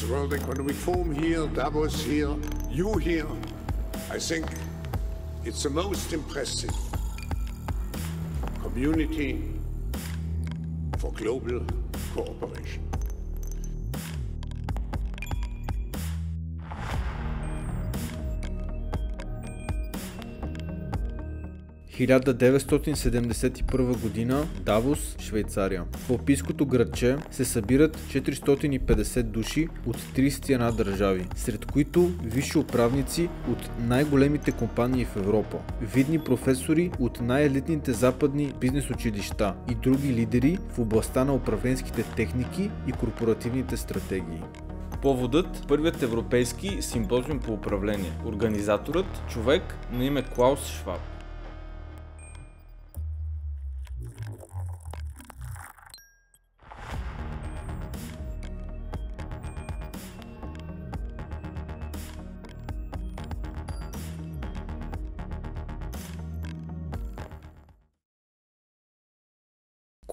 World Economic Forum here, Davos here, you here. I think it's the most impressive community for global cooperation. 1971 година, Давос, Швейцария. В Алпийското градче се събират 450 души от 31 държави, сред които висши управници от най-големите компании в Европа, видни професори от най-елитните западни бизнес училища и други лидери в областта на управленските техники и корпоративните стратегии. Поводът – първият европейски симпозиум по управление. Организаторът – човек на име Клаус Шваб.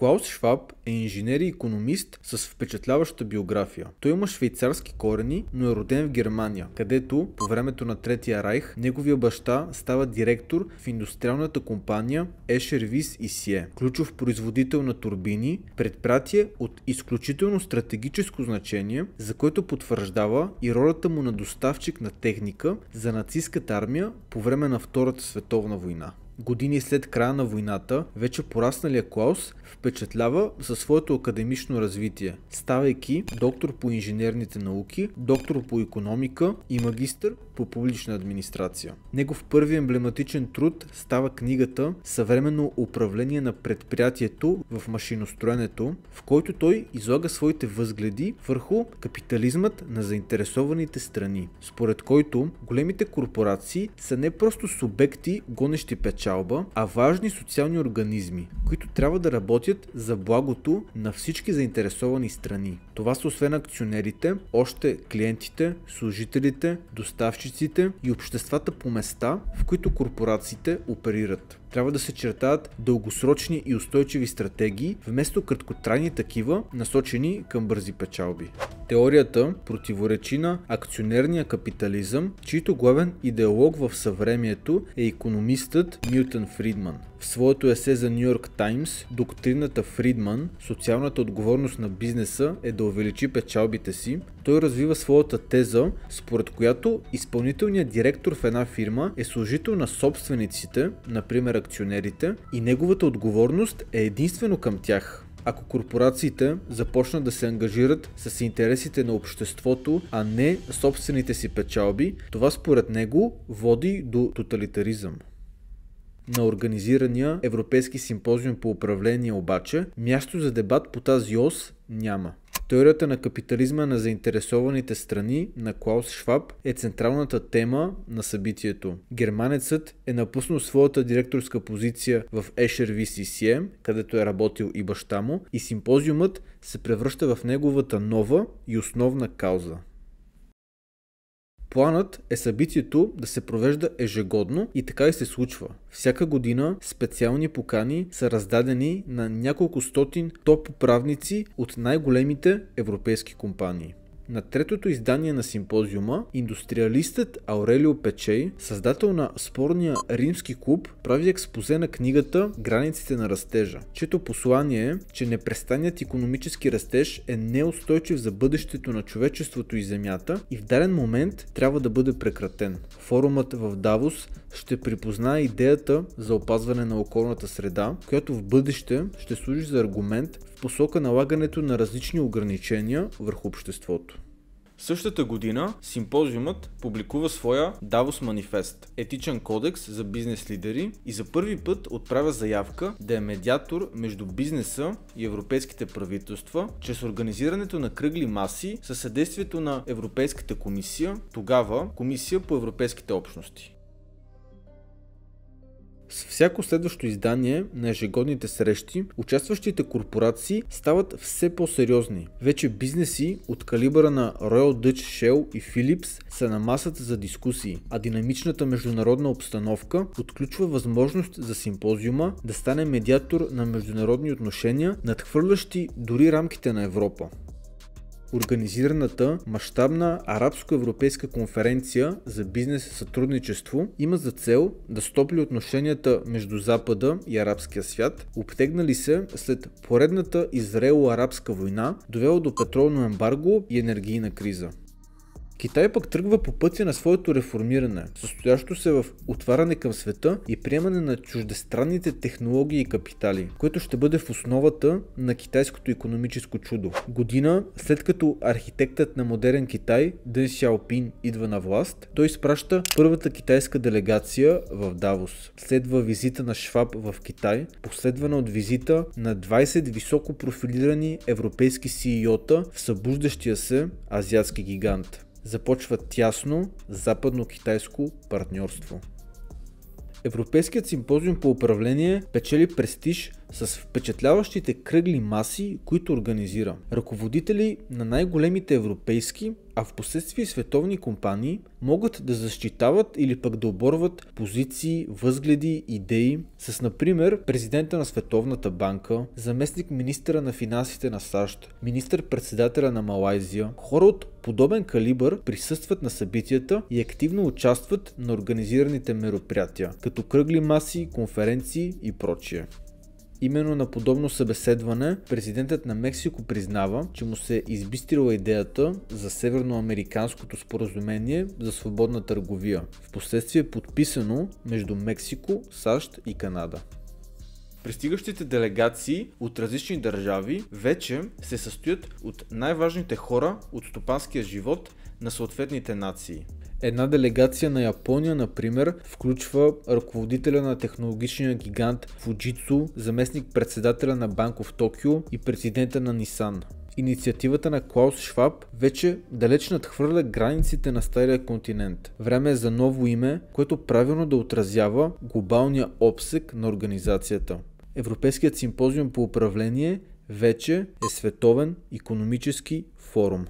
Клаус Шваб е инженер и икономист с впечатляваща биография. Той има швейцарски корени, но е роден в Германия, където по времето на Третия райх неговия баща става директор в индустриалната компания Escher Wyss Scie, ключов производител на турбини, предприятие от изключително стратегическо значение, за което потвърждава и ролята му на доставчик на техника за нацистката армия по време на Втората световна война. Години след края на войната, вече порасналия Клаус впечатлява със своето академично развитие, ставайки доктор по инженерните науки, доктор по икономика и магистър по публична администрация. Негов първи емблематичен труд става книгата "Съвременно управление на предприятието в машиностроенето", в който той излага своите възгледи върху капитализмът на заинтересованите страни, според който големите корпорации са не просто субекти, гонещи печалба, а важни социални организми, които трябва да работят за благото на всички заинтересовани страни. Това са освен акционерите, още клиентите, служителите, доставчиците и обществата по места, в които корпорациите оперират. Трябва да се чертаят дългосрочни и устойчиви стратегии, вместо краткотрайни такива, насочени към бързи печалби. Теорията противоречи на акционерния капитализъм, чийто главен идеолог в съвремието е икономистът Милтън Фридман. В своето есе за Ню Йорк Таймс, доктрината Фридман, социалната отговорност на бизнеса е да увеличи печалбите си, той развива своята теза, според която изпълнителният директор в една фирма е служител на собствениците, например акционерите, и неговата отговорност е единствено към тях. Ако корпорациите започнат да се ангажират с интересите на обществото, а не собствените си печалби, това според него води до тоталитаризъм. На организирания Европейски симпозиум по управление обаче, място за дебат по тази ос няма. Теорията на капитализма на заинтересованите страни на Клаус Шваб е централната тема на събитието. Германецът е напуснал своята директорска позиция в Escher Wyss Scie, където е работил и баща му, и симпозиумът се превръща в неговата нова и основна кауза. Планът е събитието да се провежда ежегодно и така и се случва. Всяка година специални покани са раздадени на няколко стотин топ управници от най-големите европейски компании. На третото издание на симпозиума, индустриалистът Аурелио Печей, създател на спорния Римски клуб, прави експозе на книгата "Границите на растежа", чето послание е, че непрестанният икономически растеж е неустойчив за бъдещето на човечеството и Земята и в даден момент трябва да бъде прекратен. Форумът в Давос ще припознае идеята за опазване на околната среда, която в бъдеще ще служи за аргумент в посока налагането на различни ограничения върху обществото. Същата година симпозиумът публикува своя Давос манифест – етичен кодекс за бизнес лидери, и за първи път отправя заявка да е медиатор между бизнеса и европейските правителства чрез организирането на кръгли маси със съдействието на Европейската комисия, тогава Комисия по европейските общности. С всяко следващо издание на ежегодните срещи, участващите корпорации стават все по-сериозни. Вече бизнеси от калибъра на Royal Dutch Shell и Philips са на масата за дискусии, а динамичната международна обстановка отключва възможност за симпозиума да стане медиатор на международни отношения, надхвърлящи дори рамките на Европа. Организираната мащабна арабско-европейска конференция за бизнес сътрудничество има за цел да стопли отношенията между Запада и арабския свят, обтегнали се след поредната Израело-арабска война, довела до петролно ембарго и енергийна криза. Китай пък тръгва по пътя на своето реформиране, състоящо се в отваряне към света и приемане на чуждестранните технологии и капитали, което ще бъде в основата на китайското икономическо чудо. Година след като архитектът на модерен Китай Ден Сяопин идва на власт, той изпраща първата китайска делегация в Давос. Следва визита на Шваб в Китай, последвана от визита на 20 високо профилирани европейски CEO-та в събуждащия се азиатски гигант. Започва тясно западно-китайско партньорство. Европейският симпозиум по управление печели престиж с впечатляващите кръгли маси, които организира. Ръководители на най-големите европейски, а в последствие световни компании могат да защитават или пък да оборват позиции, възгледи, идеи с, например, президента на Световната банка, заместник министъра на финансите на САЩ, министър-председателя на Малайзия. Хора от подобен калибър присъстват на събитията и активно участват на организираните мероприятия, като кръгли маси, конференции и прочие. Именно на подобно събеседване президентът на Мексико признава, че му се е избистрила идеята за Северноамериканското споразумение за свободна търговия, впоследствие подписано между Мексико, САЩ и Канада. Пристигащите делегации от различни държави вече се състоят от най-важните хора от стопанския живот на съответните нации. Една делегация на Япония, например, включва ръководителя на технологичния гигант Fujitsu, заместник-председателя на Банк в Токио и президента на Nissan. Инициативата на Клаус Шваб вече далеч надхвърля границите на стария континент. Време е за ново име, което правилно да отразява глобалния обсег на организацията. Европейският симпозиум по управление вече е световен икономически форум.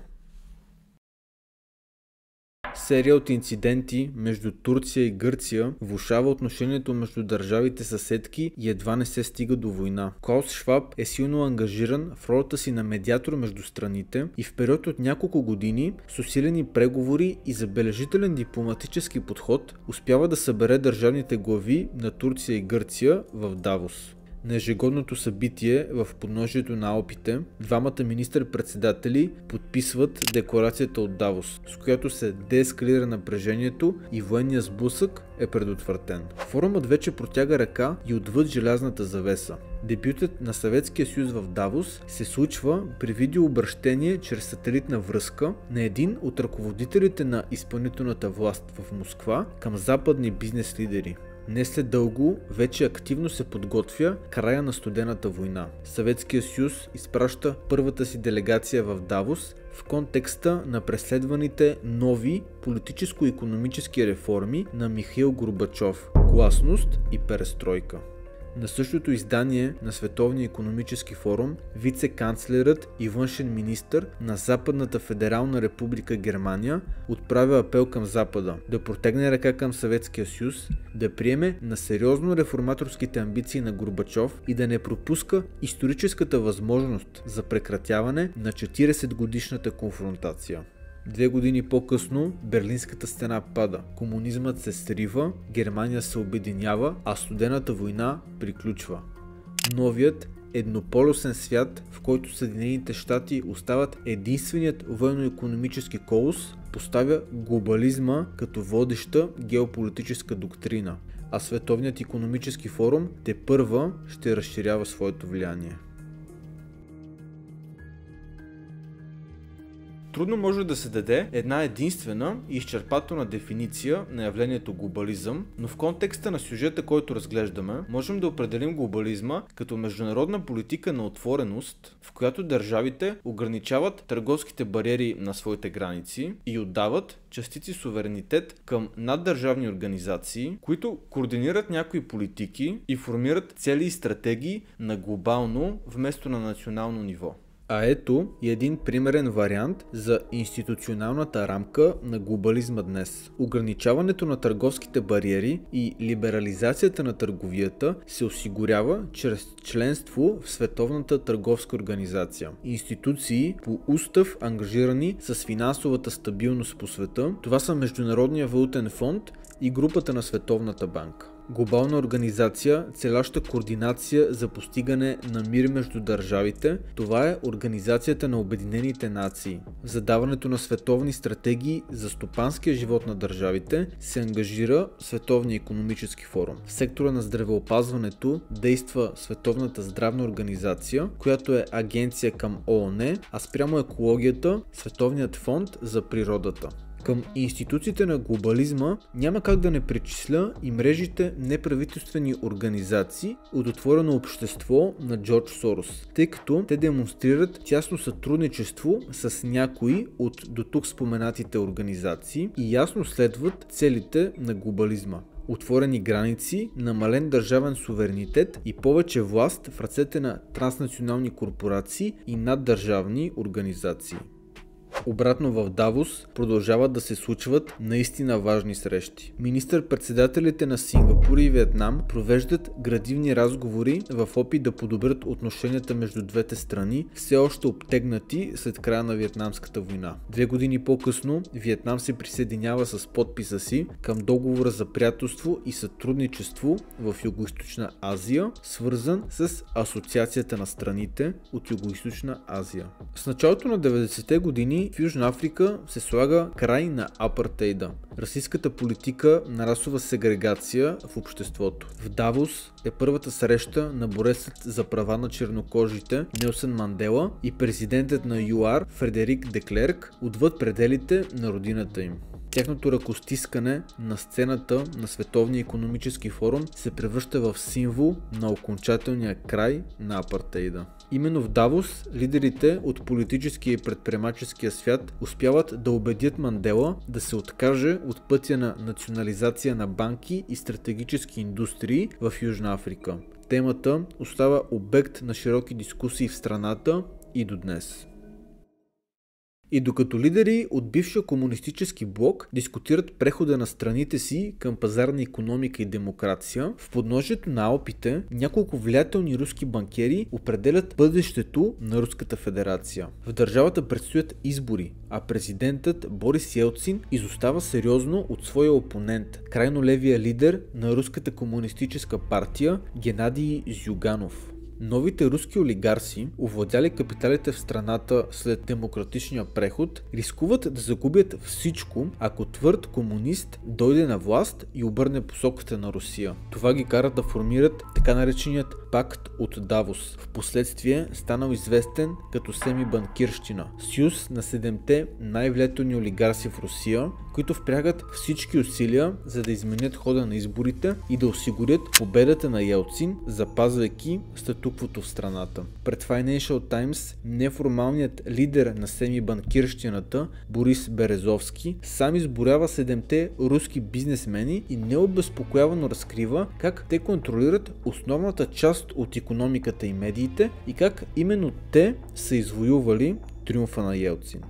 Серия от инциденти между Турция и Гърция влошава отношението между държавите съседки и едва не се стига до война. Клаус Шваб е силно ангажиран в ролята си на медиатор между страните и в период от няколко години с усилени преговори и забележителен дипломатически подход успява да събере държавните глави на Турция и Гърция в Давос. На ежегодното събитие в подножието на Алпите, двамата министър-председатели подписват декларацията от Давос, с която се деескалира напрежението и военният сблъсък е предотвратен. Форумът вече протяга ръка и отвъд желязната завеса. Дебютът на Съветския съюз в Давос се случва при видеообращение чрез сателитна връзка на един от ръководителите на изпълнителната власт в Москва към западни бизнес лидери. Не след дълго вече активно се подготвя края на студената война. Съветския съюз изпраща първата си делегация в Давос в контекста на преследваните нови политическо-икономически реформи на Михаил Горбачов – гласност и перестройка. На същото издание на Световния икономически форум вице-канцлерът и външен министър на Западната федерална република Германия отправя апел към Запада да протегне ръка към Съветския съюз, да приеме на сериозно реформаторските амбиции на Горбачов и да не пропуска историческата възможност за прекратяване на 40-годишната конфронтация. 2 години по-късно Берлинската стена пада, комунизмът се срива, Германия се обединява, а студената война приключва. Новият еднополюсен свят, в който Съединените щати остават единственият военно-икономически колос, поставя глобализма като водеща геополитическа доктрина, а Световният икономически форум тепърва ще разширява своето влияние. Трудно може да се даде една единствена и изчерпателна дефиниция на явлението глобализъм, но в контекста на сюжета, който разглеждаме, можем да определим глобализма като международна политика на отвореност, в която държавите ограничават търговските бариери на своите граници и отдават частици суверенитет към наддържавни организации, които координират някои политики и формират цели и стратегии на глобално вместо на национално ниво. А ето и един примерен вариант за институционалната рамка на глобализма днес. Ограничаването на търговските бариери и либерализацията на търговията се осигурява чрез членство в Световната търговска организация. Институции по устав, ангажирани с финансовата стабилност по света, това са Международния валутен фонд и групата на Световната банка. Глобална организация, целяща координация за постигане на мир между държавите, това е Организацията на Обединените нации. В задаването на световни стратегии за стопанския живот на държавите се ангажира Световния икономически форум. В сектора на здравеопазването действа Световната здравна организация, която е агенция към ООН, а спрямо екологията Световният фонд за природата. Към институциите на глобализма няма как да не причисля и мрежите неправителствени организации от Отворено общество на Джордж Сорос, тъй като те демонстрират тясно сътрудничество с някои от дотук споменатите организации и ясно следват целите на глобализма. Отворени граници, намален държавен суверенитет и повече власт в ръцете на транснационални корпорации и наддържавни организации. Обратно в Давос продължават да се случват наистина важни срещи. Министър-председателите на Сингапур и Виетнам провеждат градивни разговори в опит да подобрят отношенията между двете страни, все още обтегнати след края на Виетнамската война. 2 години по-късно Виетнам се присъединява с подписа си към договора за приятелство и сътрудничество в Югоизточна Азия, свързан с Асоциацията на страните от Югоизточна Азия. С началото на 90-те години в Южна Африка се слага край на апартейда, расистката политика на расова сегрегация в обществото. В Давос е първата среща на борецът за права на чернокожите Нелсън Мандела и президентът на ЮАР Фредерик Деклерк отвъд пределите на родината им. Тяхното ръкостискане на сцената на Световния икономически форум се превръща в символ на окончателния край на апартейда. Именно в Давос лидерите от политическия и предприемаческия свят успяват да убедят Мандела да се откаже от пътя на национализация на банки и стратегически индустрии в Южна Африка. Темата остава обект на широки дискусии в страната и до днес. И докато лидери от бившия комунистически блок дискутират прехода на страните си към пазарна икономика и демокрация, в подножието на Алпите няколко влиятелни руски банкери определят бъдещето на Руската федерация. В държавата предстоят избори, а президентът Борис Елцин изостава сериозно от своя опонент, крайно левия лидер на Руската комунистическа партия Геннадий Зюганов. Новите руски олигарси, овладяли капиталите в страната след демократичния преход, рискуват да загубят всичко, ако твърд комунист дойде на власт и обърне посоката на Русия. Това ги кара да формират така нареченият пакт от Давос, в последствие станал известен като семибанкирщина, съюз на 7-те най-влиятелни олигарси в Русия, които впрягат всички усилия, за да изменят хода на изборите и да осигурят победата на Елцин, запазвайки статуквото в страната. Пред Financial Times неформалният лидер на семибанкирщината Борис Березовски сам изборява 7-те руски бизнесмени и необезпокоявано разкрива как те контролират основната част от икономиката и медиите и как именно те са извоювали триумфа на Елцин.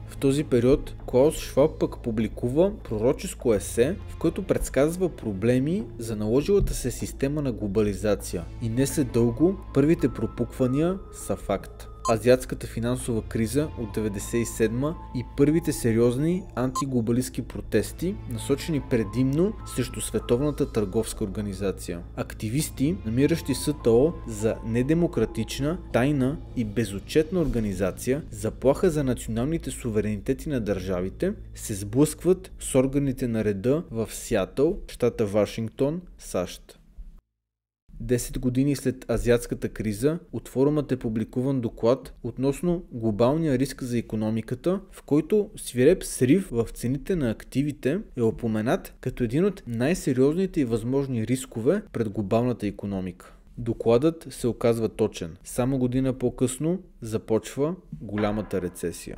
В този период Клаус Шваб пък публикува пророческо есе, в което предсказва проблеми за наложилата се система на глобализация. И не след дълго първите пропуквания са факт. Азиатската финансова криза от 1997 и първите сериозни антиглобалистки протести, насочени предимно срещу Световната търговска организация. Активисти, намиращи СТО за недемократична, тайна и безотчетна организация, заплаха за националните суверенитети на държавите, се сблъскват с органите на реда в Сиатъл, щата Вашингтон, САЩ. 10 години след азиатската криза от форумът е публикуван доклад относно глобалния риск за икономиката, в който свиреп срив в цените на активите е упоменат като един от най-сериозните и възможни рискове пред глобалната икономика. Докладът се оказва точен. Само година по-късно започва голямата рецесия.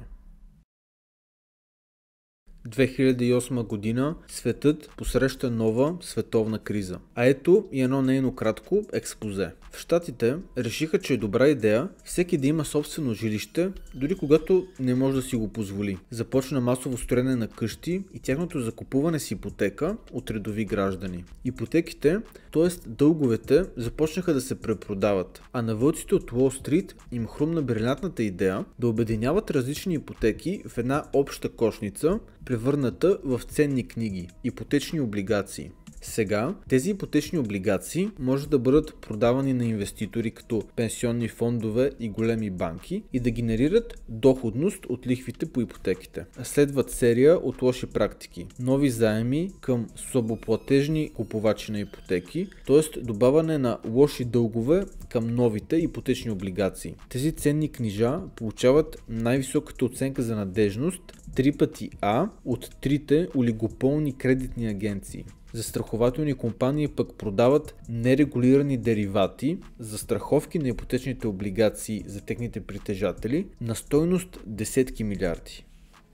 2008 година светът посреща нова световна криза. А ето и едно нейно кратко експозе. В Щатите решиха, че е добра идея всеки да има собствено жилище, дори когато не може да си го позволи. Започна масово строене на къщи и тяхното закупуване с ипотека от редови граждани. Ипотеките, т.е. дълговете, започнаха да се препродават, а на вълците от Уол Стрит им хрумна брилянтната идея да обединяват различни ипотеки в една обща кошница, превърната в ценни книги – ипотечни облигации. Сега тези ипотечни облигации може да бъдат продавани на инвеститори като пенсионни фондове и големи банки и да генерират доходност от лихвите по ипотеките. Следват серия от лоши практики. Нови заеми към слабоплатежни купувачи на ипотеки, т.е. добавяне на лоши дългове към новите ипотечни облигации. Тези ценни книжа получават най-високата оценка за надежност 3 пъти А от трите олигополни кредитни агенции. Застрахователни компании пък продават нерегулирани деривати, застраховки на ипотечните облигации за техните притежатели на стойност десетки милиарди.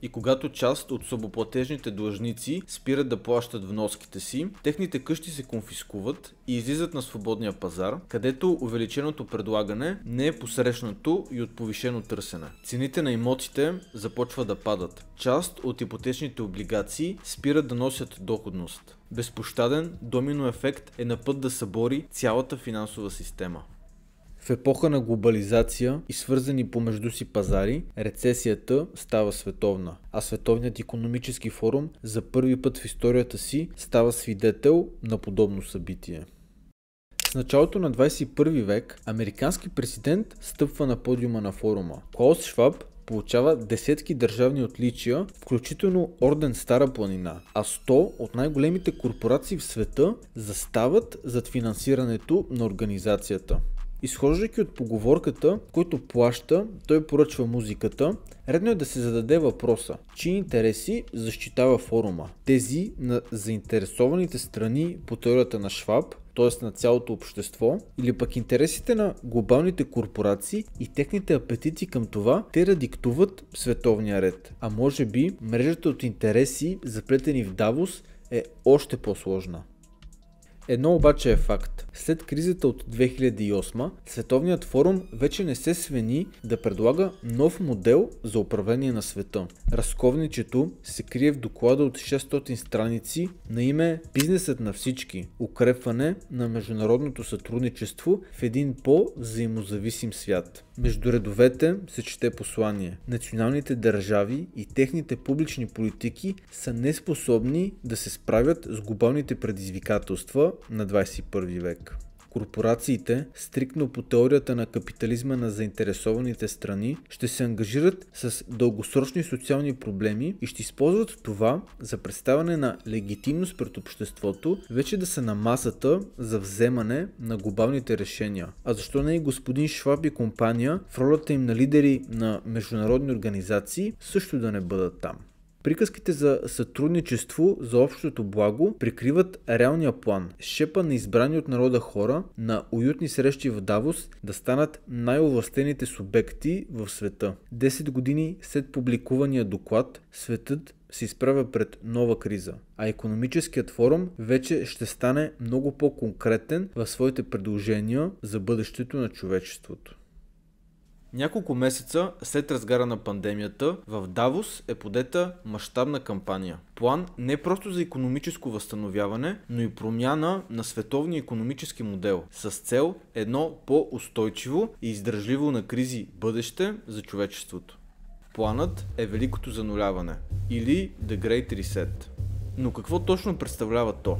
И когато част от слабоплатежните длъжници спират да плащат вноските си, техните къщи се конфискуват и излизат на свободния пазар, където увеличеното предлагане не е посрещнато и от повишено търсене. Цените на имотите започват да падат. Част от ипотечните облигации спират да носят доходност. Безпощаден домино ефект е на път да събори цялата финансова система. В епоха на глобализация и свързани помежду си пазари, рецесията става световна, а Световният икономически форум за първи път в историята си става свидетел на подобно събитие. С началото на 21 век американски президент стъпва на подиума на форума. Клаус Шваб получава десетки държавни отличия, включително орден Стара планина, а 100 от най-големите корпорации в света застават зад финансирането на организацията. Изхождайки от поговорката, който плаща, той поръчва музиката, редно е да се зададе въпроса, чии интереси защитава форума? Тези на заинтересованите страни по теорията на Шваб, т.е. на цялото общество, или пък интересите на глобалните корпорации и техните апетити към това, те да диктуват световния ред. А може би мрежата от интереси, заплетени в Давос, е още по-сложна. Едно обаче е факт. След кризата от 2008, Световният форум вече не се свени да предлага нов модел за управление на света. Разковничето се крие в доклада от 600 страници на име "Бизнесът на всички. Укрепване на международното сътрудничество в един по-взаимозависим свят". Между редовете се чете послание. Националните държави и техните публични политики са неспособни да се справят с глобалните предизвикателства на 21 век. Корпорациите, стриктно по теорията на капитализма на заинтересованите страни, ще се ангажират с дългосрочни социални проблеми и ще използват това за представяне на легитимност пред обществото, вече да са на масата за вземане на глобалните решения. А защо не и господин Шваб и компания в ролята им на лидери на международни организации също да не бъдат там? Приказките за сътрудничество за общото благо прикриват реалния план. Шепа на избрани от народа хора на уютни срещи в Давос да станат най-овластените субекти в света. 10 години след публикувания доклад, светът се изправя пред нова криза, а икономическият форум вече ще стане много по-конкретен в своите предложения за бъдещето на човечеството. Няколко месеца след разгара на пандемията, в Давос е подета мащабна кампания. План не просто за икономическо възстановяване, но и промяна на световния икономически модел, с цел едно по-устойчиво и издръжливо на кризи бъдеще за човечеството. Планът е Великото зануляване, или The Great Reset. Но какво точно представлява то?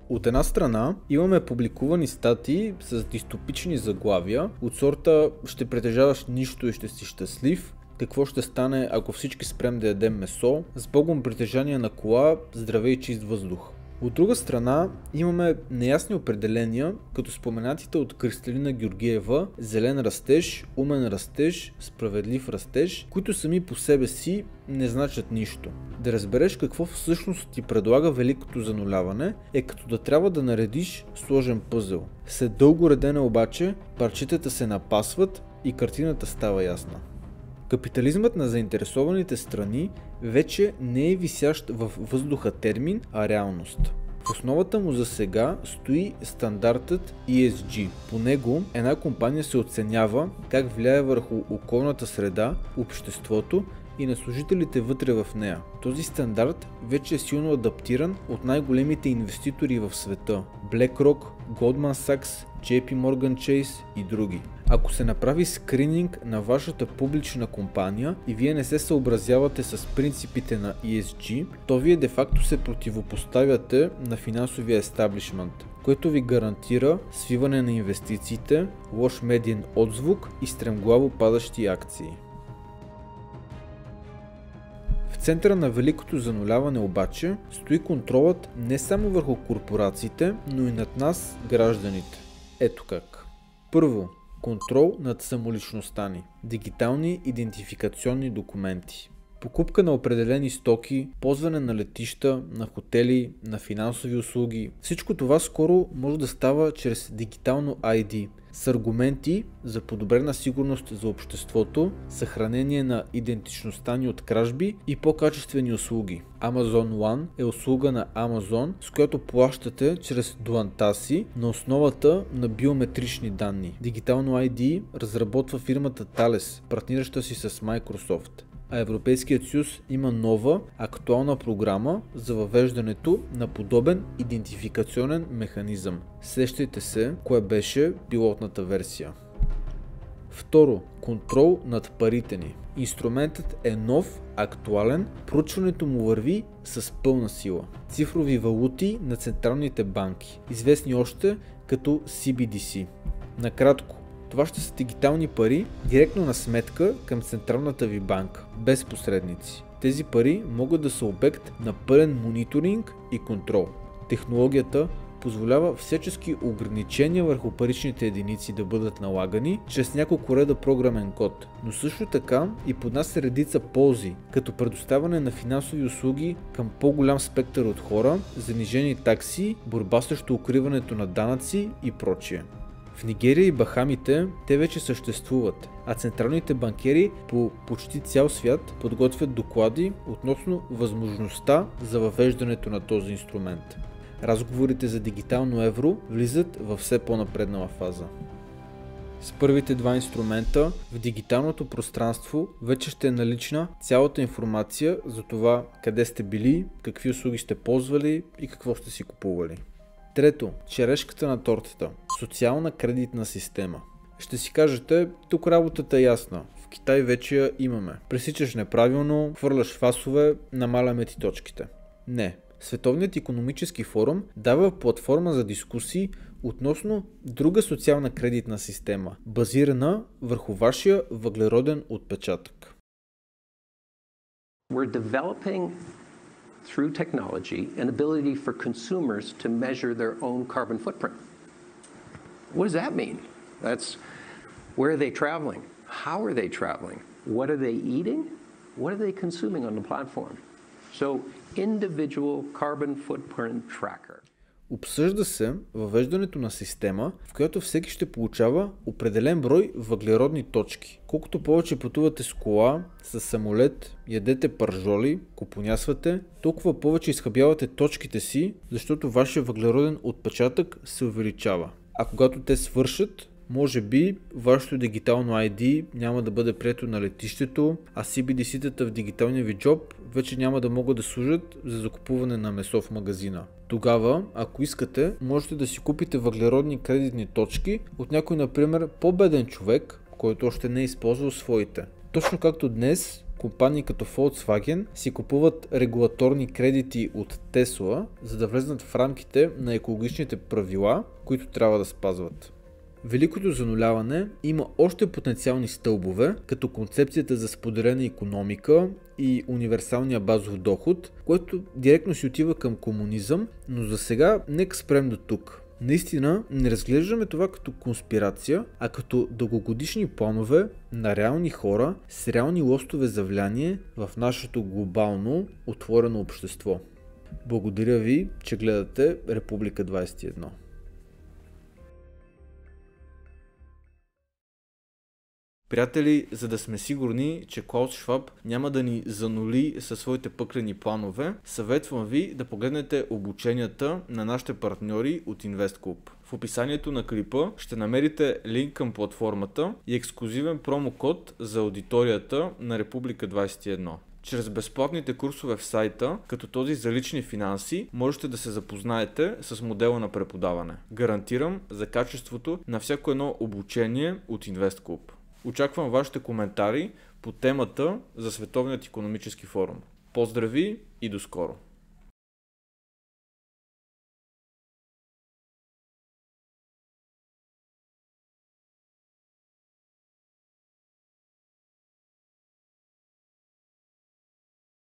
От една страна имаме публикувани статии с дистопични заглавия от сорта "Ще притежаваш нищо и ще си щастлив", "Какво ще стане ако всички спрем да ядем месо", "С Богом притежание на кола, здраве и чист въздух". От друга страна имаме неясни определения, като споменатите от Кристалина Георгиева "зелен растеж", "умен растеж", "справедлив растеж", които сами по себе си не значат нищо. Да разбереш какво всъщност ти предлага Великото зануляване е като да трябва да наредиш сложен пъзел. След дълго редене обаче парчетата се напасват и картината става ясна. Капитализмът на заинтересованите страни вече не е висящ във въздуха термин, а реалност. В основата му за сега стои стандартът ESG. По него една компания се оценява как влияе върху околната среда, обществото и на служителите вътре в нея. Този стандарт вече е силно адаптиран от най-големите инвеститори в света – BlackRock, Goldman Sachs, JP Morgan Chase и други. Ако се направи скрининг на вашата публична компания и вие не се съобразявате с принципите на ESG, то вие де-факто се противопоставяте на финансовия естаблишмент, което ви гарантира свиване на инвестициите, лош медиен отзвук и стремглаво падащи акции. В центъра на великото зануляване обаче стои контролът не само върху корпорациите, но и над нас, гражданите. Ето как. Първо, контрол над самоличността ни. Дигитални идентификационни документи. Покупка на определени стоки, ползване на летища, на хотели, на финансови услуги. Всичко това скоро може да става чрез дигитално ID, с аргументи за подобрена сигурност за обществото, съхранение на идентичността ни от кражби и по-качествени услуги. Amazon One е услуга на Amazon, с която плащате чрез дуанта си на основата на биометрични данни. Дигитално ID разработва фирмата Thales, партнираща си с Microsoft. А Европейският съюз има нова, актуална програма за въвеждането на подобен идентификационен механизъм. Сещайте се, кое беше пилотната версия. Второ, контрол над парите ни. Инструментът е нов, актуален, проучването му върви с пълна сила. Цифрови валути на централните банки, известни още като CBDC. Накратко, това ще са дигитални пари директно на сметка към централната ви банка, без посредници. Тези пари могат да са обект на пълен мониторинг и контрол. Технологията позволява всячески ограничения върху паричните единици да бъдат налагани чрез няколко реда програмен код, но също така и поднася редица ползи, като предоставяне на финансови услуги към по-голям спектър от хора, занижени такси, борба срещу укриването на данъци и прочие. В Нигерия и Бахамите те вече съществуват, а централните банкери по почти цял свят подготвят доклади относно възможността за въвеждането на този инструмент. Разговорите за дигитално евро влизат във все по-напреднала фаза. С първите два инструмента в дигиталното пространство вече ще е налична цялата информация за това къде сте били, какви услуги сте ползвали и какво сте си купували. Трето, черешката на тортата – социална кредитна система. Ще си кажете, тук работата е ясна, в Китай вече я имаме. Пресичаш неправилно, хвърляш фасове, намаляме ти точките. Не, Световният икономически форум дава платформа за дискусии относно друга социална кредитна система, базирана върху вашия въглероден отпечатък. We're developing through technology an ability for consumers to measure their own carbon footprint. What does that mean? That's where are they traveling? How are they traveling? What are they eating? What are they consuming on the platform? So, individual carbon footprint tracker. Обсъжда се въвеждането на система, в която всеки ще получава определен брой въглеродни точки. Колкото повече пътувате с кола, с самолет, ядете пържоли, купонясвате, толкова повече изхабявате точките си, защото вашия въглероден отпечатък се увеличава. А когато те свършат, може би вашето дигитално ID няма да бъде прието на летището, а CBDC-тата в дигиталния ви джоб вече няма да могат да служат за закупуване на месо в магазина. Тогава, ако искате, можете да си купите въглеродни кредитни точки от някой, например, по-беден човек, който още не е използвал своите. Точно както днес компании като Volkswagen си купуват регулаторни кредити от Tesla, за да влезнат в рамките на екологичните правила, които трябва да спазват. Великото зануляване има още потенциални стълбове, като концепцията за споделена икономика и универсалния базов доход, което директно си отива към комунизъм, но за сега нека спрем до тук. Наистина не разглеждаме това като конспирация, а като дългогодишни планове на реални хора с реални лостове за влияние в нашето глобално отворено общество. Благодаря ви, че гледате Република 21. Приятели, за да сме сигурни, че Клаус Шваб няма да ни занули със своите пъклени планове, съветвам ви да погледнете обученията на нашите партньори от InvestClub. В описанието на клипа ще намерите линк към платформата и ексклузивен промокод за аудиторията на Република 21. Чрез безплатните курсове в сайта, като този за лични финанси, можете да се запознаете с модела на преподаване. Гарантирам за качеството на всяко едно обучение от InvestClub. Очаквам вашите коментари по темата за Световният икономически форум. Поздрави и до скоро!